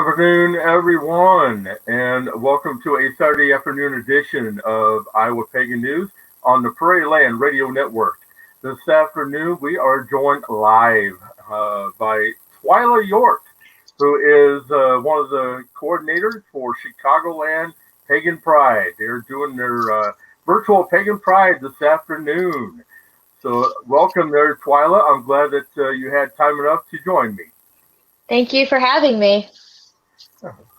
afternoon, everyone, and welcome to a Saturday afternoon edition of Iowa Pagan News on the Prairie Land Radio Network. This afternoon, we are joined live by Twila York, who is one of the coordinators for Chicagoland Pagan Pride. They're doing their virtual Pagan Pride this afternoon. So welcome there, Twila. I'm glad that you had time enough to join me. Thank you for having me.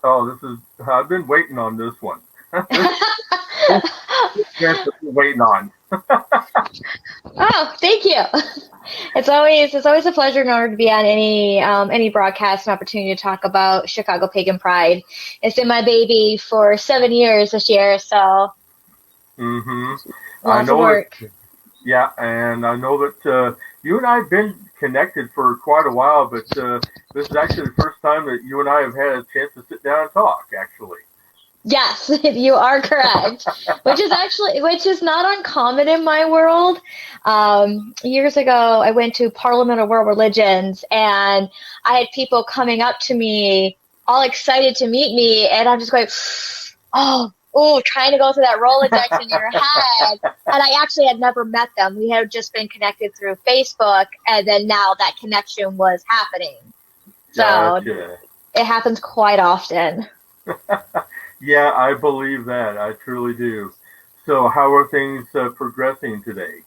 Oh, I've been waiting on this one. This waiting on. Oh, thank you. It's always a pleasure in order to be on any broadcast and opportunity to talk about Chicago Pagan Pride. It's been my baby for 7 years this year, so I know work. Yeah, and I know that you and I have been connected for quite a while, but this is actually the first time that you and I have had a chance to sit down and talk, actually. Yes, you are correct. which is not uncommon in my world. Years ago, I went to Parliament of World Religions, and I had people coming up to me, all excited to meet me, and I'm just going, trying to go through that Rolodex in your head. And I actually had never met them. We had just been connected through Facebook, and then now that connection was happening. So Gotcha. It happens quite often. Yeah, I believe that. I truly do. So how are things progressing today?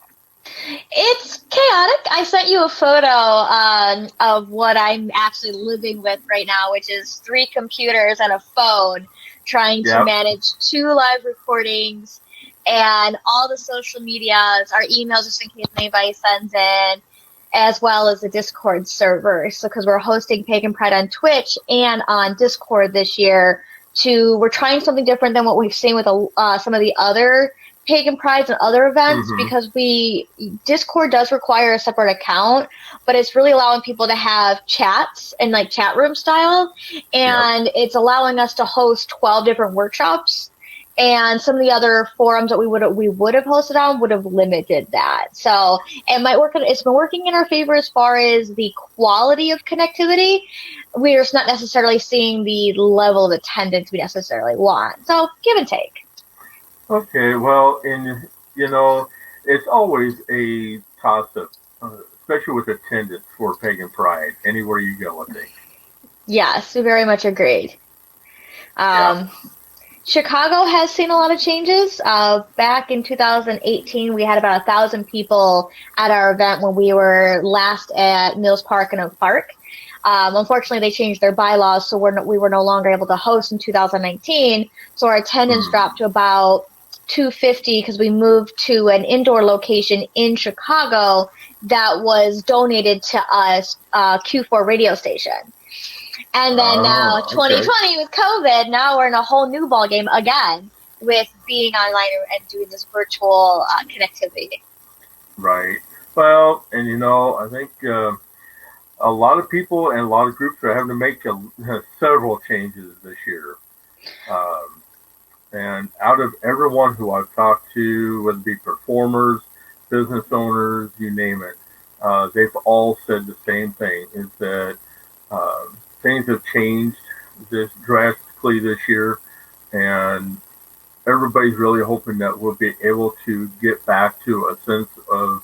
It's chaotic. I sent you a photo of what I'm actually living with right now, which is 3 computers and a phone, trying to manage 2 live recordings and all the social medias, our emails, just in case anybody sends in, as well as the Discord server. So because we're hosting Pagan Pride on Twitch and on Discord this year, we're trying something different than what we've seen with some of the other Pagan Prides and other events, because Discord does require a separate account, but it's really allowing people to have chats and like chat room style, and it's allowing us to host 12 different workshops. And some of the other forums that we would have hosted on would have limited that. So it's been working in our favor as far as the quality of connectivity. We're just not necessarily seeing the level of attendance we necessarily want. So give and take. Okay, well, it's always a toss-up, especially with attendance for Pagan Pride, anywhere you go, I think. Yes, we very much agreed. Chicago has seen a lot of changes. Back in 2018, we had about 1,000 people at our event when we were last at Mills Park and Oak Park. Unfortunately, they changed their bylaws, so we were no longer able to host in 2019. So our attendance dropped to about 250 because we moved to an indoor location in Chicago that was donated to us, Q4 radio station. And then now 2020 with COVID, now we're in a whole new ballgame again with being online and doing this virtual connectivity. Right. Well, and I think a lot of people and a lot of groups are having to make several changes this year. And out of everyone who I've talked to, whether it be performers, business owners, you name it, they've all said the same thing, is that things have changed drastically this year, and everybody's really hoping that we'll be able to get back to a sense of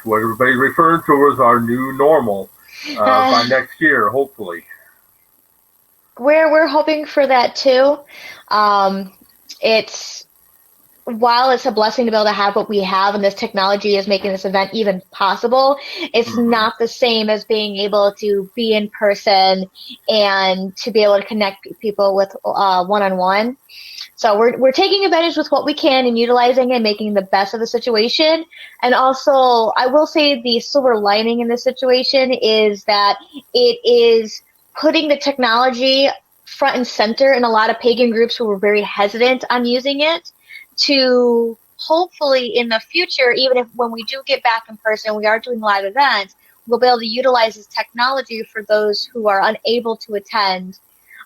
what everybody's referring to as our new normal by next year, hopefully. We're hoping for that too. While it's a blessing to be able to have what we have, and this technology is making this event even possible, it's not the same as being able to be in person and to be able to connect people with one-on-one. So we're taking advantage with what we can and utilizing and making the best of the situation. And also, I will say the silver lining in this situation is that it is putting the technology front and center in a lot of pagan groups who were very hesitant on using it, to hopefully in the future, even if when we do get back in person, we are doing live events, we'll be able to utilize this technology for those who are unable to attend,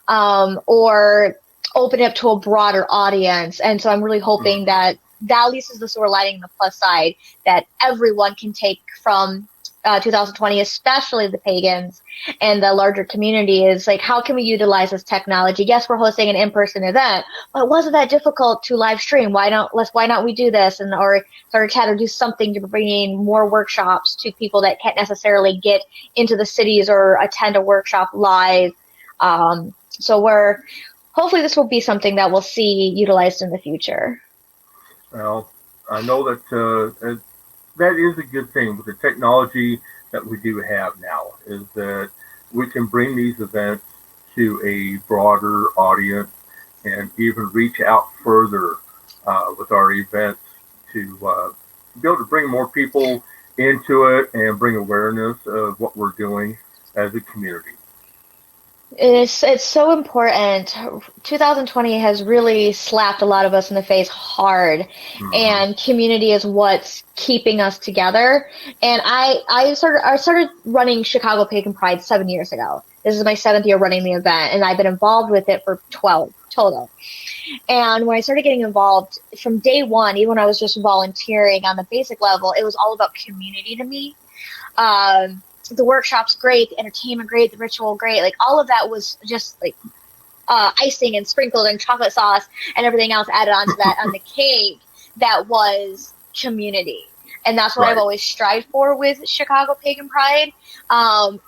or open it up to a broader audience. And so I'm really hoping that at least is the silver lining, the plus side, that everyone can take from 2020, especially the pagans and the larger community, is like, how can we utilize this technology? Yes, we're hosting an in-person event, but it wasn't that difficult to live stream. Why not we do this, and or start a chat or do something to bring in more workshops to people that can't necessarily get into the cities or attend a workshop live. So hopefully this will be something that we'll see utilized in the future. Well, I know that that is a good thing with the technology that we do have now, is that we can bring these events to a broader audience and even reach out further with our events to be able to bring more people into it and bring awareness of what we're doing as a community. It's so important. 2020 has really slapped a lot of us in the face hard, and community is what's keeping us together. And I started running Chicago Pagan Pride 7 years ago. This is my 7th year running the event, and I've been involved with it for 12 total. And when I started getting involved from day one, even when I was just volunteering on the basic level, it was all about community to me. The workshops great, the entertainment great, the ritual great, like all of that was just like icing and sprinkled and chocolate sauce and everything else added onto that on the cake. That was community, and that's what I've always strived for with Chicago Pagan Pride,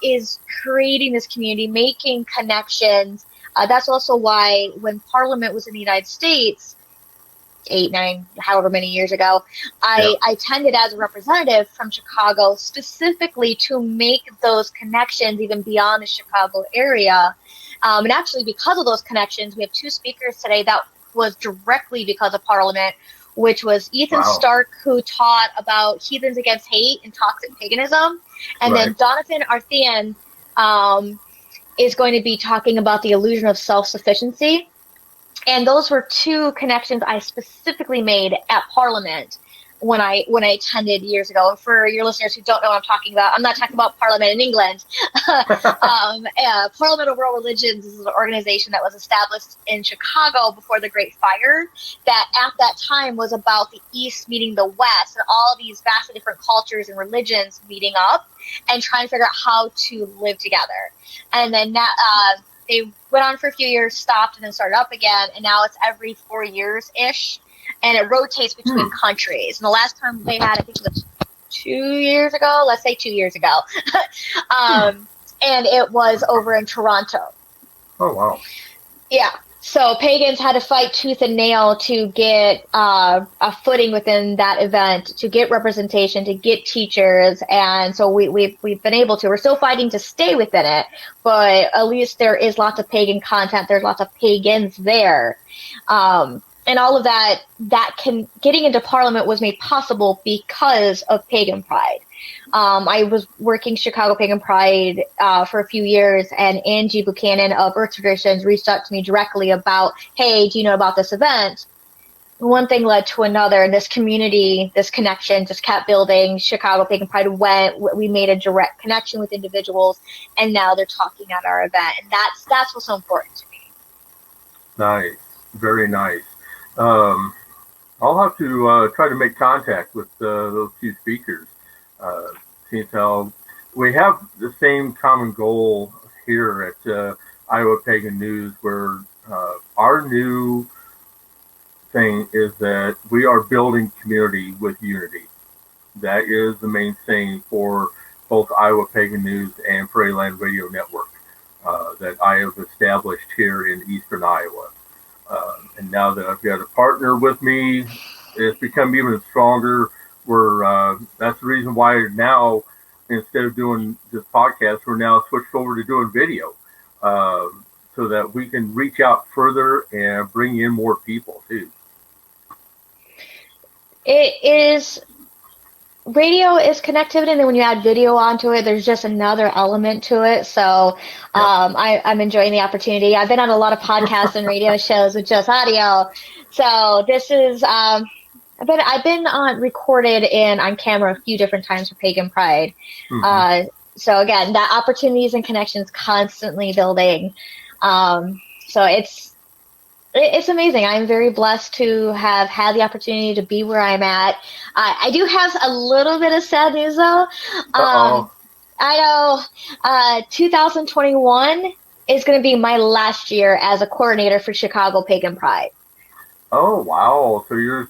is creating this community, making connections. That's also why when Parliament was in the United States 8, 9, however many years ago, I attended as a representative from Chicago specifically to make those connections even beyond the Chicago area. And actually, because of those connections, we have 2 speakers today that was directly because of Parliament, which was Ethan Stark, who taught about heathens against hate and toxic paganism. And then Donathan Arthian is going to be talking about the illusion of self-sufficiency. And those were 2 connections I specifically made at Parliament when I attended years ago. And for your listeners who don't know what I'm talking about, I'm not talking about Parliament in England. Parliament of World Religions is an organization that was established in Chicago before the Great Fire, that at that time was about the East meeting the West and all these vastly different cultures and religions meeting up and trying to figure out how to live together. And then they went on for a few years, stopped, and then started up again, and now it's every 4 years-ish, and it rotates between countries. And the last time they had, I think it was 2 years ago, let's say 2 years ago, and it was over in Toronto. Oh, wow. Yeah. So pagans had to fight tooth and nail to get a footing within that event, to get representation, to get teachers, and so we've been able to. We're still fighting to stay within it, but at least there is lots of pagan content. There's lots of pagans there, and all of that getting into Parliament was made possible because of Pagan Pride. I was working Chicago Pagan Pride for a few years, and Angie Buchanan of Earth Traditions reached out to me directly about, hey, do you know about this event? One thing led to another, and this community, this connection just kept building. Chicago Pagan Pride we made a direct connection with individuals, and now they're talking at our event, and that's what's so important to me. Nice. Very nice. I'll have to try to make contact with those 2 speakers. Since how we have the same common goal here at Iowa Pagan News, where our new thing is that we are building community with unity. That is the main thing for both Iowa Pagan News and Prairie Land Radio Network that I have established here in eastern Iowa. And now that I've got a partner with me, it's become even stronger. That's the reason why now, instead of doing this podcast, we're now switched over to doing video, so that we can reach out further and bring in more people too. Radio is connectivity, and then when you add video onto it, there's just another element to it. So I'm enjoying the opportunity. I've been on a lot of podcasts and radio shows with just audio. So this is I've been recorded on camera a few different times for Pagan Pride. So again, that opportunities and connections constantly building. So It's amazing. I'm very blessed to have had the opportunity to be where I'm at. I do have a little bit of sad news though. Uh-oh. I know 2021 is going to be my last year as a coordinator for Chicago Pagan Pride. Oh, wow. So you're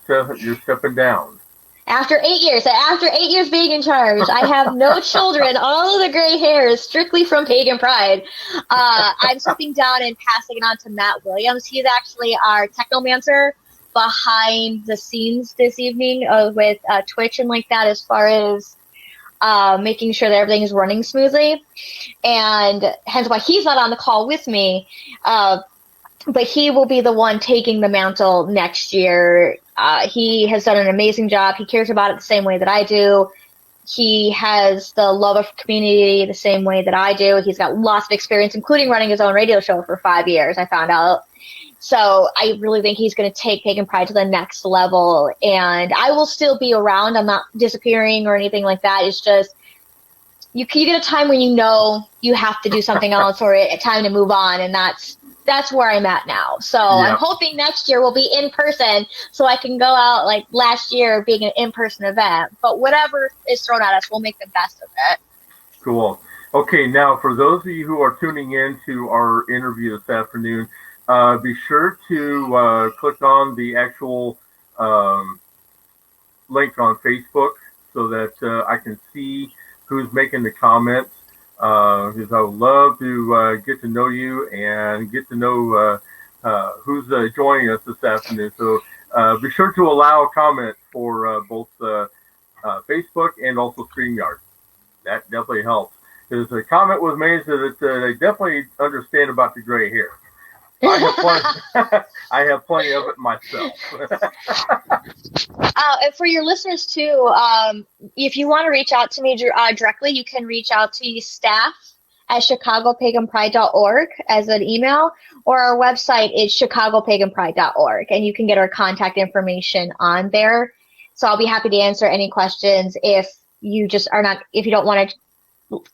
stepping down. After 8 years being in charge, I have no children, all of the gray hairs strictly from Pagan Pride. I'm stepping down and passing it on to Matt Williams. He's actually our technomancer behind the scenes this evening with Twitch and like that, as far as making sure that everything is running smoothly. And hence why he's not on the call with me. But he will be the one taking the mantle next year. He has done an amazing job. He cares about it the same way that I do. He has the love of community the same way that I do. He's got lots of experience, including running his own radio show for 5 years, I found out. So I really think he's going to take Pagan Pride to the next level. And I will still be around. I'm not disappearing or anything like that. It's just you get a time when you know you have to do something else or a time to move on, and that's where I'm at now. So I'm hoping next year will be in person so I can go out like last year being an in-person event. But whatever is thrown at us, we'll make the best of it. Cool. Okay, now for those of you who are tuning in to our interview this afternoon, be sure to click on the actual link on Facebook so that I can see who's making the comments. Because I would love to get to know you and get to know who's joining us this afternoon. So be sure to allow a comment for both Facebook and also StreamYard. That definitely helps. Because the comment was made so that they definitely understand about the gray hair. I have plenty of it myself. And for your listeners too, if you want to reach out to me directly, you can reach out to staff at chicagopaganpride.org as an email, or our website is chicagopaganpride.org, and you can get our contact information on there. So I'll be happy to answer any questions if you don't want to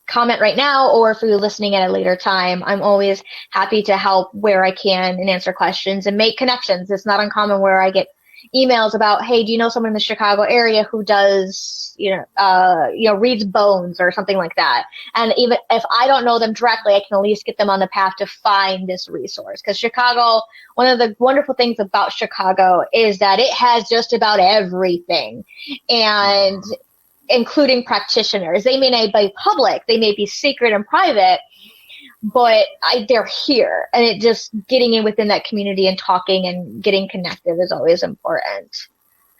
comment right now, or if you're listening at a later time. I'm always happy to help where I can and answer questions and make connections. It's not uncommon where I get emails about, hey, do you know someone in the Chicago area who does, reads bones or something like that? And even if I don't know them directly, I can at least get them on the path to find this resource. Because Chicago, one of the wonderful things about Chicago is that it has just about everything. And including practitioners. They may not be public, they may be secret and private, but they're here. And it just getting in within that community and talking and getting connected is always important.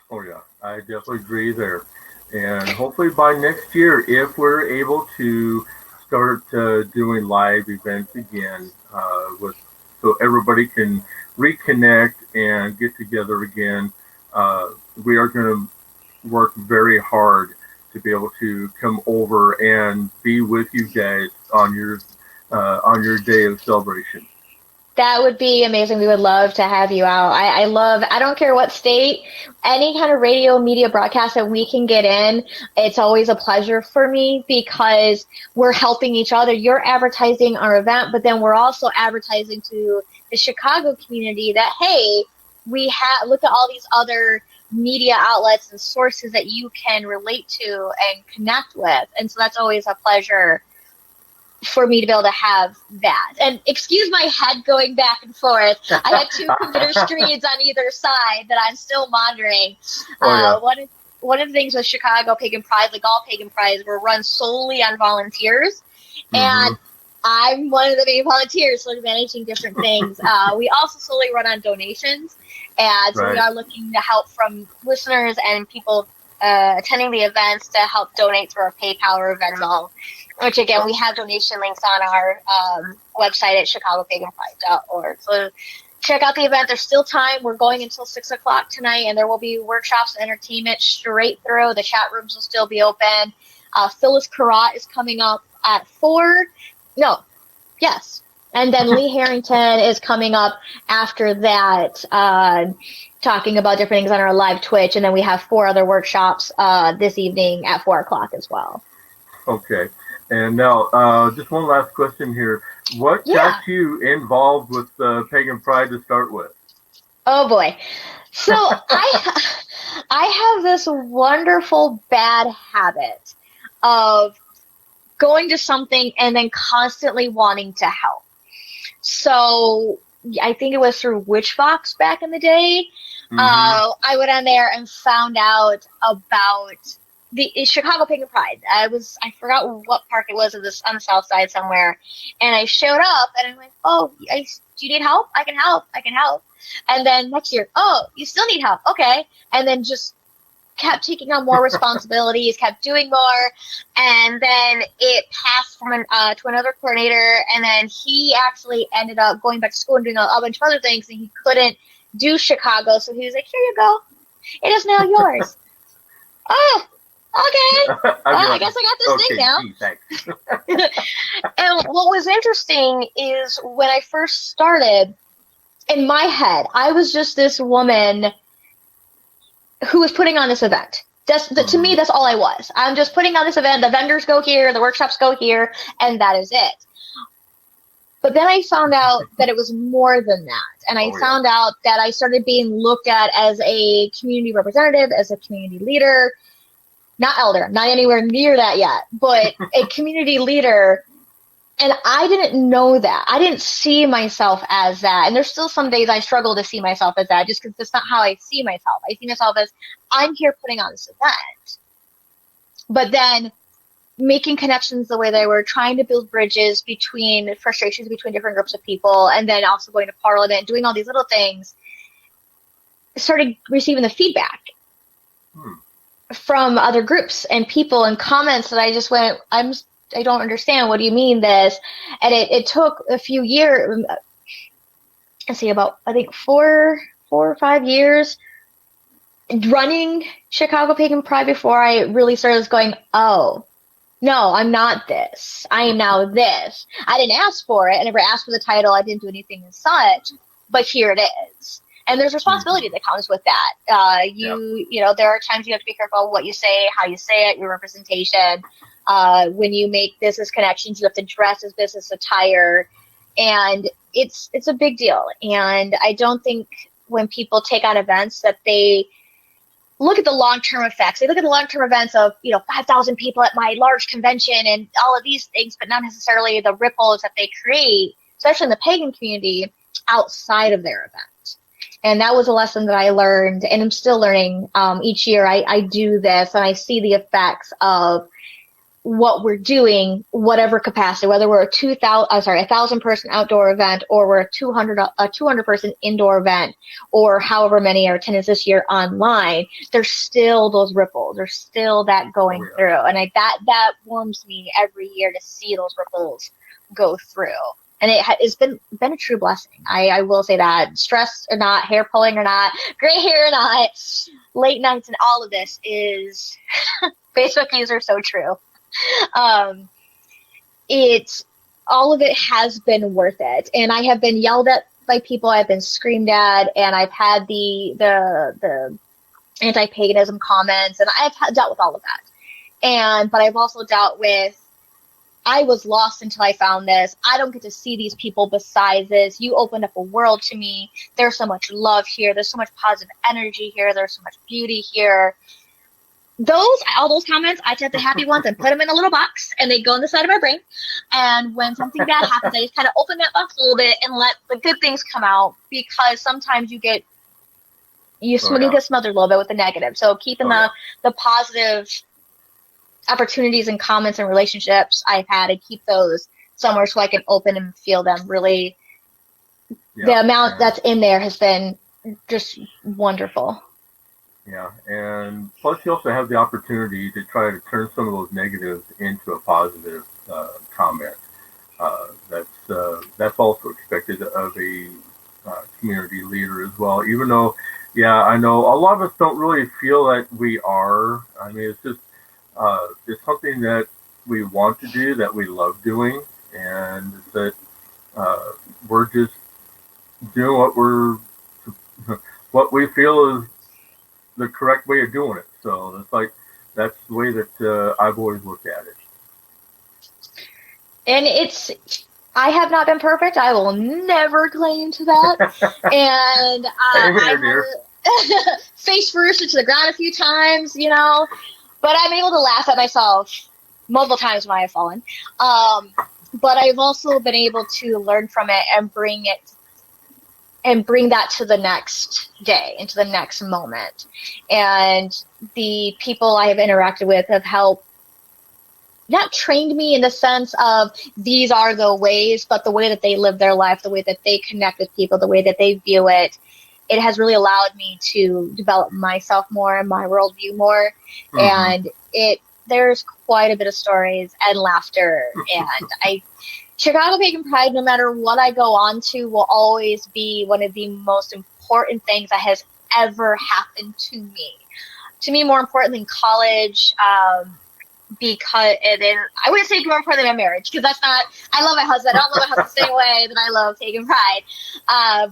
Oh, yeah, I definitely agree there. And hopefully by next year, if we're able to start doing live events again, so everybody can reconnect and get together again, we are going to work very hard to be able to come over and be with you guys on your day of celebration. That would be amazing. We would love to have you out. I don't care what state, any kind of radio media broadcast that we can get in, it's always a pleasure for me because we're helping each other. You're advertising our event, but then we're also advertising to the Chicago community that, hey, look at all these other media outlets and sources that you can relate to and connect with. And so that's always a pleasure for me to be able to have that. And excuse my head going back and forth. I have two computer screens on either side that I'm still monitoring. One of the things with Chicago Pagan Pride, like all Pagan Prides, we're run solely on volunteers. Mm-hmm. And I'm one of the main volunteers, so managing different things. We also solely run on donations. And so we are looking to help from listeners and people attending the events to help donate through our PayPal or Venmo, which, again, we have donation links on our website at chicagopaganpride.org. So check out the event. There's still time. We're going until 6 o'clock tonight, and there will be workshops and entertainment straight through. The chat rooms will still be open. Phyllis Karat is coming up at 4. No. Yes. And then Lee Harrington is coming up after that, talking about different things on our live Twitch. And then we have 4 other workshops this evening at 4 o'clock as well. Okay. And now, just one last question here. What got you involved with Pagan Pride to start with? Oh boy. So I have this wonderful bad habit of going to something and then constantly wanting to help. So I think it was through Witchbox back in the day. Mm-hmm. I went on there and found out about the Chicago Pagan Pride. I forgot what park it was, on the south side somewhere, and I showed up and I'm like, oh, do you need help? I can help. I can help. And then next year, oh, you still need help? Okay. And then just kept taking on more responsibilities, kept doing more, and then it passed from to another coordinator, and then he actually ended up going back to school and doing a bunch of other things, and he couldn't do Chicago, so he was like, "Here you go, it is now yours." Oh, okay. I'd be Well, I like, guess I got this thing okay, now. gee, thanks. And what was interesting is when I first started, in my head, I was just this woman who was putting on this event. To me, Mm-hmm. that's all I was. I'm just putting on this event. The vendors go here, the workshops go here, and that is it. But then I found out that it was more than that. And I Oh yeah. found out that I started being looked at as a community representative, as a community leader, not elder, not anywhere near that yet, but a community leader. And I didn't know that. I didn't see myself as that. And there's still some days I struggle to see myself as that just because that's not how I see myself. I see myself as I'm here putting on this event. But then making connections the way they were, trying to build bridges between frustrations between different groups of people, and then also going to Parliament, doing all these little things, started receiving the feedback Hmm. from other groups and people and comments that I just went, I don't understand. What do you mean this? And it took a few years, about, I think 4 or 5 years running Chicago Pagan Pride before I really started going, oh, no, I'm not this. I am now this. I didn't ask for it. I never asked for the title. I didn't do anything as such, but here it is. And there's responsibility Mm-hmm. that comes with that. Yep. There are times you have to be careful what you say, how you say it, your representation. When you make business connections, you have to dress as business attire, and it's a big deal. And I don't think when people take on events that they look at the long-term effects. They look at the long-term events of, 5,000 people at my large convention and all of these things, but not necessarily the ripples that they create, especially in the pagan community, outside of their event. And that was a lesson that I learned, and I'm still learning. Each year I do this, and I see the effects of what we're doing, whatever capacity, whether we're a 1,000 person outdoor event, or we're a 200 person indoor event, or however many are attendance this year online. There's still those ripples. There's still that going Oh yeah. through, and that warms me every year to see those ripples go through. And it's been a true blessing. I will say that, stress or not, hair pulling or not, gray hair or not, late nights and all of this is Facebook user so true. Um, all of it has been worth it, and I have been yelled at by people. I've been screamed at, and I've had the anti-paganism comments, and I've dealt with all of that. But I've also dealt with, I was lost until I found this. I don't get to see these people besides this. You opened up a world to me. There's so much love here. There's so much positive energy here. There's so much beauty here. All those comments, I take the happy ones and put them in a little box, and they go in the side of my brain. And when something bad happens, I just kind of open that box a little bit and let the good things come out, because sometimes you get smothered a little bit with the negative. So keeping the positive opportunities and comments and relationships I've had, and keep those somewhere so I can open and feel them really. Yeah. The amount that's in there has been just wonderful. Yeah, and plus you also have the opportunity to try to turn some of those negatives into a positive comment. That's also expected of a community leader as well. Even though, yeah, I know a lot of us don't really feel that we are. I mean, it's something that we want to do, that we love doing, and that we're just doing what we feel is the correct way of doing it. So that's the way that I've always looked at it. And it's I have not been perfect. I will never claim to that. And Same here, I dear. have face first into the ground a few times, but I'm able to laugh at myself multiple times when I have fallen. But I've also been able to learn from it and bring that to the next day, into the next moment. And the people I have interacted with have helped, not trained me in the sense of these are the ways, but the way that they live their life, the way that they connect with people, the way that they view it, it has really allowed me to develop myself more and my worldview more. Mm-hmm. And there's quite a bit of stories and laughter. And Chicago Pagan Pride, no matter what I go on to, will always be one of the most important things that has ever happened to me. To me, more importantly, in college, because, and then I wouldn't say more important than my marriage, because that's not, I love my husband. I don't love my husband the same way that I love Pagan Pride.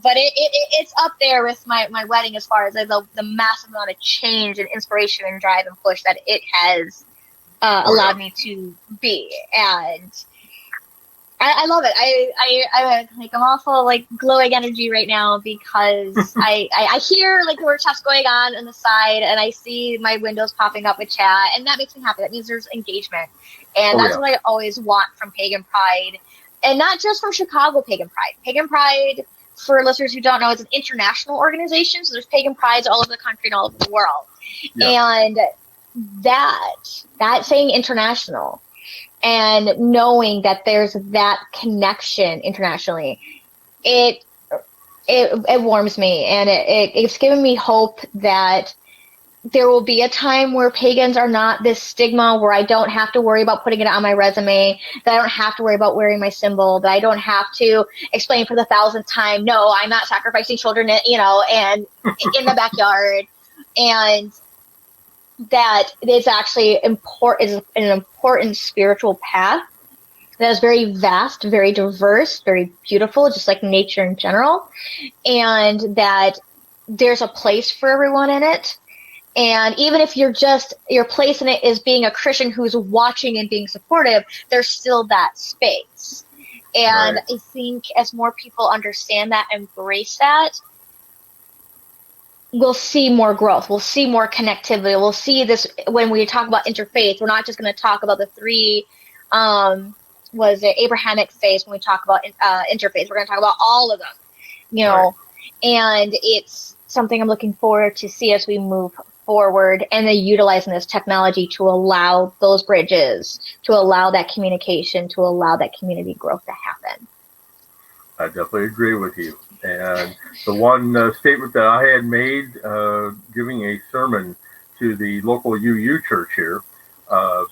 But it's up there with my wedding as far as the massive amount of change and inspiration and drive and push that it has allowed me to be. And I love it. I'm also like glowing energy right now because I hear like workshops going on the side, and I see my windows popping up with chat, and that makes me happy. That means there's engagement, and that's what I always want from Pagan Pride, and not just from Chicago Pagan Pride. Pagan Pride, for listeners who don't know, is an international organization. So there's Pagan Prides all over the country and all over the world, and that saying international. And knowing that there's that connection internationally, it warms me, and it's given me hope that there will be a time where pagans are not this stigma, where I don't have to worry about putting it on my resume, that I don't have to worry about wearing my symbol, that I don't have to explain for the 1,000th time, no, I'm not sacrificing children, and in the backyard, and that it's actually is an important spiritual path that is very vast, very diverse, very beautiful, just like nature in general, and that there's a place for everyone in it. And even if your place in it is being a Christian who's watching and being supportive, there's still that space. And I think as more people understand that, embrace that, we'll see more growth. We'll see more connectivity. We'll see this when we talk about interfaith. We're not just going to talk about the three, Abrahamic faith when we talk about interfaith. We're going to talk about all of them, and it's something I'm looking forward to see as we move forward, and then utilizing this technology to allow those bridges, to allow that communication, to allow that community growth to happen. I definitely agree with you. And the one statement that I had made giving a sermon to the local UU church here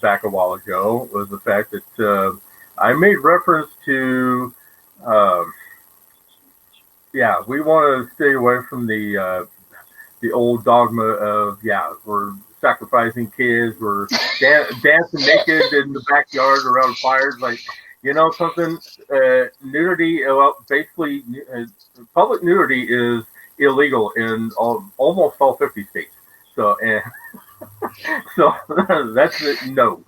back a while ago was the fact that I made reference to, we want to stay away from the old dogma of, we're sacrificing kids, we're dancing naked in the backyard around fires, like, something, nudity, basically, public nudity is illegal in almost all 50 states. So, so that's it, no.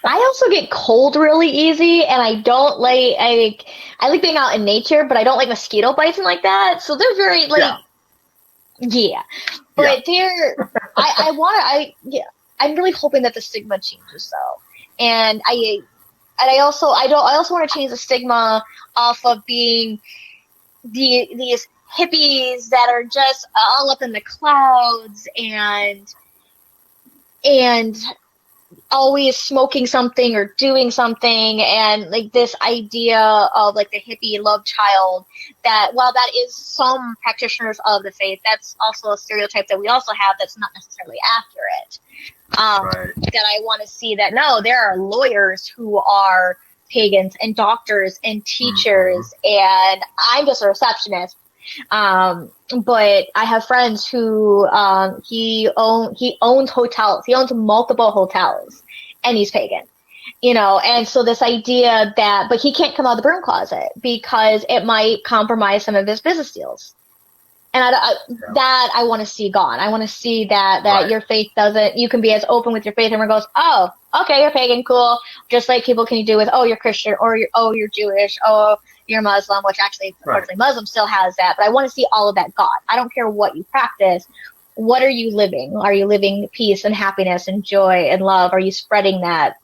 I also get cold really easy, and I don't like, I like being out in nature, but I don't like mosquito bites and like that. So they're very, like, but they're, I'm really hoping that the stigma changes though. And I also want to change the stigma off of being these hippies that are just all up in the clouds and always smoking something or doing something, and like this idea of like the hippie love child, that while that is some practitioners of the faith, that's also a stereotype that we also have that's not necessarily accurate. That I want to see that, no, there are lawyers who are pagans and doctors and teachers, and I'm just a receptionist. But I have friends who he owns hotels. He owns multiple hotels, and he's pagan. And so this idea that, but he can't come out of the broom closet because it might compromise some of his business deals. And that I want to see gone. I want to see that your faith doesn't, you can be as open with your faith, and everyone goes, oh, okay, you're pagan, cool. Just like people can do with, oh, you're Christian, or you're Jewish, oh, you're Muslim, which actually, Right. unfortunately, Muslim still has that. But I want to see all of that God. I don't care what you practice. What are you living? Are you living peace and happiness and joy and love? Are you spreading that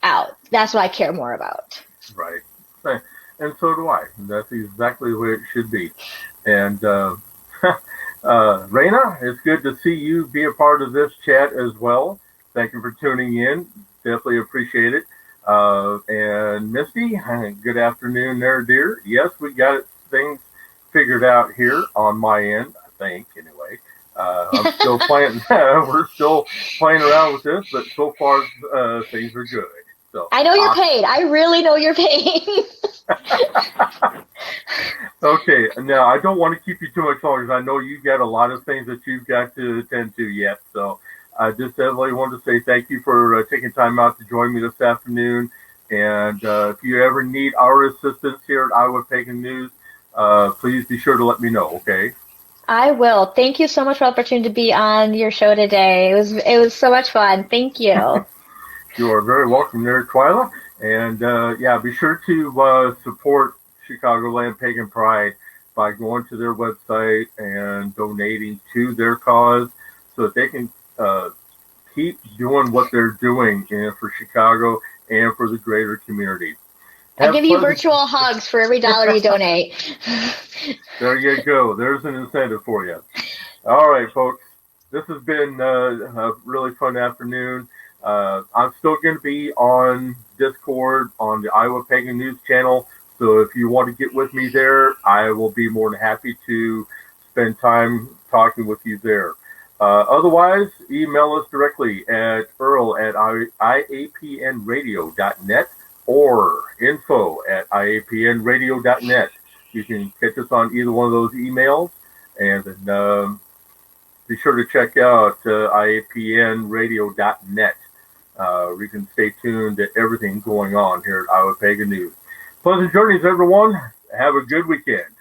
out? That's what I care more about. Right. And so do I. That's exactly the way it should be. And Raina, it's good to see you be a part of this chat as well. Thank you for tuning in. Definitely appreciate it. And Misty, good afternoon there, dear. Yes, we got things figured out here on my end, I think, anyway. I'm still playing. We're still playing around with this, but so far things are good. So I know you're paid. I really know you're paid. Okay, now I don't want to keep you too much longer because I know you got a lot of things that you've got to attend to yet. So I just definitely wanted to say thank you for taking time out to join me this afternoon. And if you ever need our assistance here at Iowa Pagan News, please be sure to let me know, okay? I will. Thank you so much for the opportunity to be on your show today. It was so much fun. Thank you. You are very welcome there, Twila. And yeah, be sure to support Chicagoland Pagan Pride by going to their website and donating to their cause so that they can keep doing what they're doing for Chicago and for the greater community. I give you virtual hugs for every dollar you donate. There you go. There's an incentive for you. All right, folks. This has been a really fun afternoon. I'm still going to be on Discord on the Iowa Pagan News channel. So if you want to get with me there, I will be more than happy to spend time talking with you there. Otherwise, email us directly at earl@iapnradio.net or info@iapnradio.net. You can catch us on either one of those emails. And then be sure to check out iapnradio.net. We can stay tuned to everything going on here at Iowa Pagan News. Pleasant journeys, everyone. Have a good weekend.